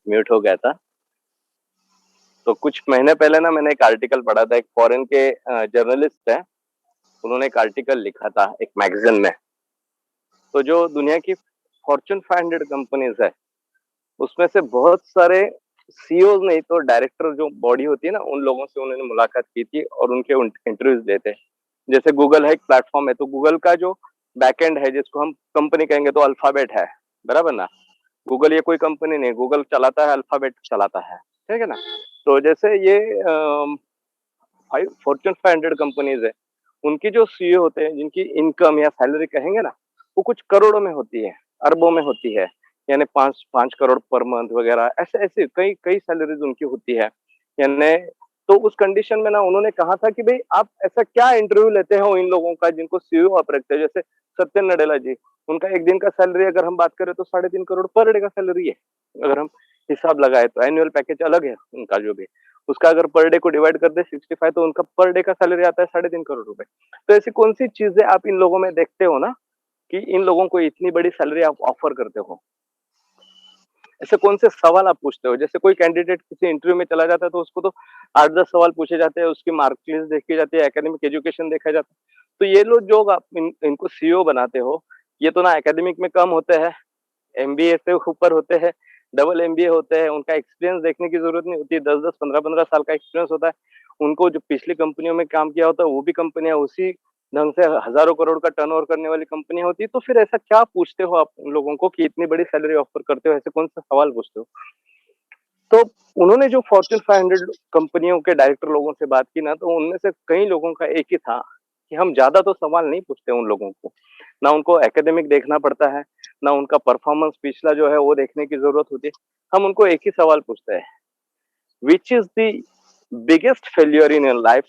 Mute हो गया था। तो कुछ महीने पहले ना मैंने एक आर्टिकल पढ़ा था, एक फॉरेन के जर्नलिस्ट है, उन्होंने एक आर्टिकल लिखा था एक मैगजीन में। तो जो दुनिया की फॉर्च्यून 500 कंपनीज है, उसमें से बहुत सारे सीईओ नहीं तो डायरेक्टर जो बॉडी होती है ना, उन लोगों से उन्होंने मुलाकात की थी और उनके इंटरव्यूज लेते हैं। जैसे गूगल है, एक प्लेटफॉर्म है, तो गूगल का जो बैकएंड है, जिसको हम कंपनी कहेंगे तो अल्फाबेट है, बराबर ना। गूगल ये कोई कंपनी नहीं, गूगल चलाता है, अल्फाबेट चलाता है, ठीक है ना। तो जैसे ये फॉर्च्यून 500 कंपनीज है, उनकी जो सीईओ होते हैं, जिनकी इनकम या सैलरी कहेंगे ना, वो कुछ करोड़ों में होती है, अरबों में होती है, यानी 5 करोड़ पर मंथ वगैरह, ऐसे ऐसे कई कई सैलरीज उनकी होती है, यानी। तो उस कंडीशन में ना उन्होंने कहा था कि भाई आप ऐसा क्या इंटरव्यू लेते हो इन लोगों का जिनको सीईओ आप रखते हैं, जैसे सत्य नडेला जी, उनका एक दिन का सैलरी अगर हम बात करें तो 3.5 करोड़ पर डे का सैलरी है। अगर हम हिसाब लगाए तो एनुअल पैकेज अलग है उनका, जो भी उसका अगर पर डे को डिवाइड कर दे 65, तो उनका पर डे का सैलरी आता है 3.5 करोड़ रुपए। तो ऐसी कौन सी चीजें आप इन लोगों में देखते हो ना कि इन लोगों को इतनी बड़ी सैलरी आप ऑफर करते हो? ऐसे कौन से सवाल आप पूछते हो? जैसे कोई कैंडिडेट किसी इंटरव्यू में चला जाता है तो उसको तो 8-10 सवाल पूछे जाते हैं, उसकी मार्क लिस्ट देखी जाती है, एकेडमिक एजुकेशन देखा जाता है। तो ये लोग जो आप इनको सीईओ बनाते हो, ये तो ना एकेडमिक में कम होते हैं, एमबीए से ऊपर होते हैं, डबल एमबीए होते हैं, उनका एक्सपीरियंस देखने की जरूरत नहीं होती, 10-10, 15-15 साल का एक्सपीरियंस होता है। उनको जो पिछली कंपनियों में काम किया होता है, वो भी कंपनियां उसी ढंग से हजारों करोड़ का टर्नओवर करने वाली कंपनियां होती है। तो फिर ऐसा क्या पूछते हो आप उन लोगों को कि इतनी बड़ी सैलरी ऑफर करते हो? ऐसे कौन सा सवाल पूछते हो? तो उन्होंने जो फॉर्च्यून 500 कंपनियों के डायरेक्टर लोगों से बात की ना, तो उनमें से कई लोगों का एक ही था कि हम ज्यादा तो सवाल नहीं पूछते उन लोगों को, ना उनको एकेडमिक देखना पड़ता है, ना उनका परफॉर्मेंस पिछला जो है वो देखने की जरूरत होती है। हम उनको एक ही सवाल पूछते हैं, which is the biggest failure in your life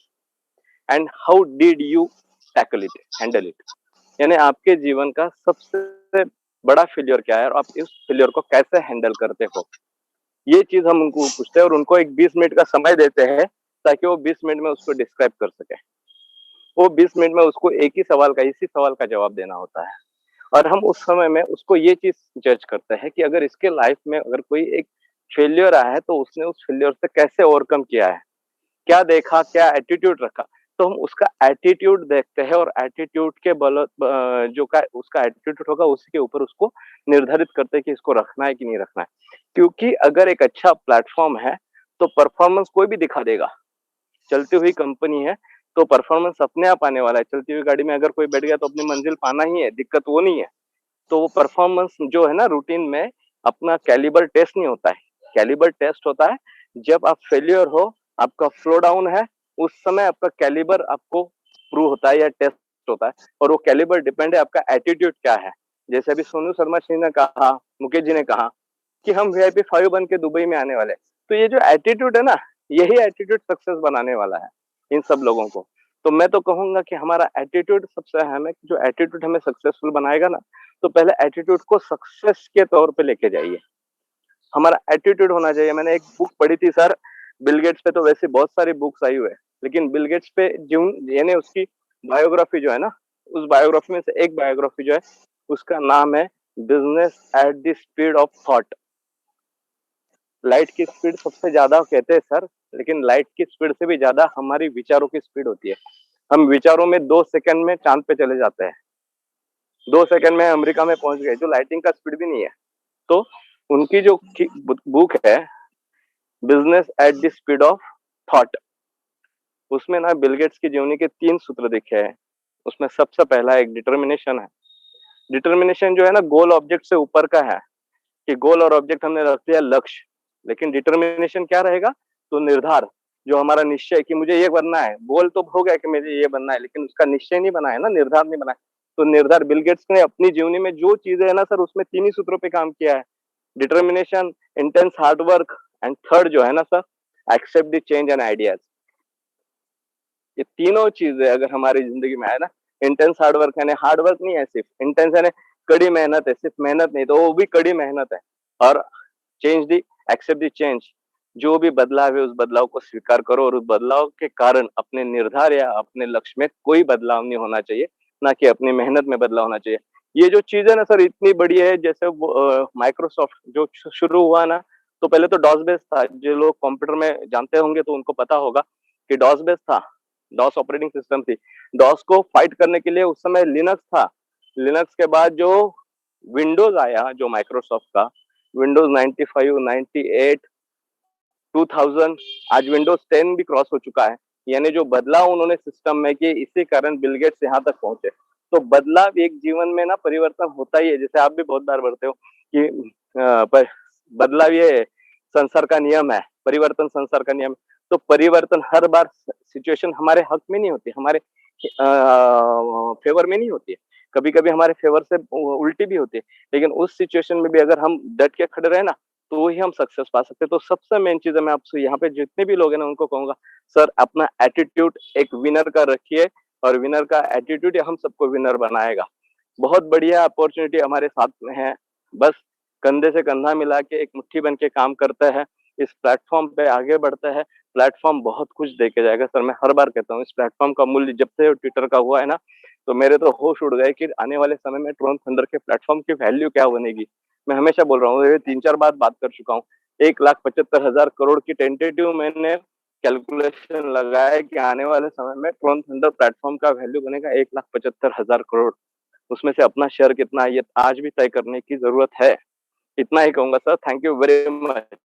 and how did you tackle it, handle it. यानी आपके जीवन का सबसे बड़ा फेल्योर क्या है और आप इस फेल्योर को कैसे हैंडल करते हो, ये चीज हम उनको पूछते हैं और उनको एक 20 मिनट का समय देते हैं ताकि वो 20 मिनट में उसको डिस्क्राइब कर सके। वो 20 मिनट में उसको एक ही सवाल का, इसी सवाल का जवाब देना होता है। और हम उस समय में उसको ये चीज जज करते हैं कि अगर इसके लाइफ में अगर कोई एक फेलियर आया है तो उसने उस फेलियर से कैसे ओवरकम किया है, क्या देखा, क्या एटीट्यूड रखा। तो हम उसका एटीट्यूड देखते हैं और एटीट्यूड के बल जो का उसका एटीट्यूड होगा उसी के ऊपर उसको निर्धारित करते हैं कि इसको रखना है कि नहीं रखना है। क्योंकि अगर एक अच्छा प्लेटफॉर्म है तो परफॉर्मेंस कोई भी दिखा देगा। चलती हुई कंपनी है तो परफॉर्मेंस अपने आप आने वाला है। चलती हुई गाड़ी में अगर कोई बैठ गया तो अपनी मंजिल पाना ही है, दिक्कत वो नहीं है। तो वो परफॉर्मेंस जो है ना, रूटीन में अपना कैलिबर टेस्ट नहीं होता है, कैलिबर टेस्ट होता है जब आप फेलियर हो, आपका फ्लो डाउन है, उस समय आपका कैलिबर आपको प्रूव होता है या टेस्ट होता है। और वो कैलिबर डिपेंड है आपका एटीट्यूड क्या है। जैसे अभी सोनू शर्मा जी ने कहा, मुकेश जी ने कहा कि हम वीआईपी 5 बन के दुबई में आने वाले हैं। तो ये जो एटीट्यूड है ना, यही एटीट्यूड सक्सेस बनाने वाला है इन सब लोगों को। तो मैं तो कहूंगा कि हमारा एटीट्यूड सबसे अहम है। जो एटीट्यूड हमें सक्सेसफुल बनाएगा ना, तो पहले एटीट्यूड को सक्सेस के तौर पे लेके जाइए। हमारा एटीट्यूड होना चाहिए। मैंने एक बुक पढ़ी थी सर, बिल गेट्स पे, तो वैसे बहुत सारी बुक्स आई हुई है, लेकिन बिल गेट्स पे जो यानी उसकी बायोग्राफी जो है ना, उस बायोग्राफी में से एक बायोग्राफी जो है उसका नाम है business at the speed of thought. Light की स्पीड सबसे ज्यादा कहते हैं सर, लेकिन लाइट की स्पीड से भी ज्यादा हमारी विचारों की स्पीड होती है। हम विचारों में 2 सेकंड में चांद पे चले जाते हैं, 2 सेकंड में अमेरिका में पहुंच गए, जो लाइटिंग का स्पीड भी नहीं है। तो उनकी जो बुक है business at the speed of thought, उसमें ना बिल गेट्स की जीवनी के 3 सूत्र दिखे हैं। उसमें सबसे पहला एक डिटर्मिनेशन है। डिटर्मिनेशन जो है ना, गोल ऑब्जेक्ट से ऊपर का है, कि गोल और ऑब्जेक्ट हमने रख दिया लक्ष्य, लेकिन डिटर्मिनेशन क्या रहेगा, तो निर्धार, जो हमारा निश्चय कि मुझे ये बनना है। गोल तो हो गया कि मुझे ये बनना है, लेकिन उसका निश्चय नहीं बना है ना, निर्धार नहीं बना है। तो निर्धार, बिल गेट्स ने अपनी जीवनी में जो चीजें है ना सर, उसमें 3 ही सूत्रों पे काम किया है, determination, intense hard work and third जो है ना sir, accept the change and ideas. ये तीनों चीजें अगर हमारी जिंदगी में आए ना, इंटेंस हार्ड वर्क यानी हार्ड वर्क नहीं है सिर्फ, इंटेंस यानी कड़ी मेहनत है, सिर्फ मेहनत नहीं, तो वो भी कड़ी मेहनत है। और change the, accept the change, जो भी बदलाव है उस बदलाव को स्वीकार करो और उस बदलाव के कारण अपने निर्धार या अपने लक्ष्य में कोई बदलाव नहीं होना चाहिए, ना कि अपनी मेहनत में बदलाव होना चाहिए। ये जो चीज है ना सर, इतनी बड़ी है। जैसे माइक्रोसॉफ्ट जो शुरू हुआ ना, तो पहले तो डॉस बेस था, जो लोग कंप्यूटर में जानते होंगे तो उनको पता होगा कि डॉस बेस था, डॉस ऑपरेटिंग सिस्टम थी। डॉस को फाइट करने के लिए उस समय लिनक्स था। लिनक्स के बाद जो विंडोज आया, जो माइक्रोसॉफ्ट का, विंडोज 95, 98, 2000, आज विंडोज 10 भी क्रॉस हो चुका है। यानी जो बदलाव उन्होंने सिस्टम में किए, इसी कारण बिल गेट्स यहाँ तक पहुंचे। तो बदलाव एक जीवन में ना परिवर्तन होता ही है, जैसे आप भी बहुत बार बोलते हो कि बदलाव ये संसार का नियम है, परिवर्तन संसार का नियम। तो परिवर्तन हर बार सिचुएशन हमारे हक में नहीं होती, हमारे फेवर में नहीं होती है। कभी-कभी हमारे फेवर से उल्टी भी होती है। लेकिन उस सिचुएशन में भी अगर हम डट के खड़े रहे ना, तो ही हम सक्सेस पा सकते हैं। तो सबसे मेन चीज़ है, मैं आपसे यहाँ पे जितने भी लोग हैं ना उनको कहूँगा, सर अपना एटीट्यूड एक विनर का रखिए, और विनर का एटीट्यूड हम सबको विनर बनाएगा। बहुत बढ़िया अपॉर्चुनिटी हमारे साथ में है। बस कंधे से कंधा मिला के एक मुट्ठी बन के काम करता है, इस प्लेटफ़ॉर्म पे आगे बढ़ता है। प्लेटफ़ॉर्म बहुत कुछ दे के जाएगा सर, मैं हर बार कहता हूँ, इस प्लेटफ़ॉर्म का मूल्य जब से ट्विटर का हुआ है ना, तो मेरे तो होश उड़ गए कि आने वाले समय में ट्रोन थंडर के प्लेटफ़ॉर्म की वैल्यू क्या बनेगी। मैं हमेशा बोल रहा हूँ, ये 3-4 बात कर चुका हूँ। 1,75,000 करोड़ की टेंटेटिव मैंने कैलकुलेशन लगाया है कि आने वाले समय में ट्रोन थंडर प्लेटफ़ॉर्म का वैल्यू बनेगा 1,75,000 करोड़। उसमें से अपना शेयर कितना है, ये आज भी तय करने की ज़रूरत है। इतना ही कहूँगा sir, thank you very much.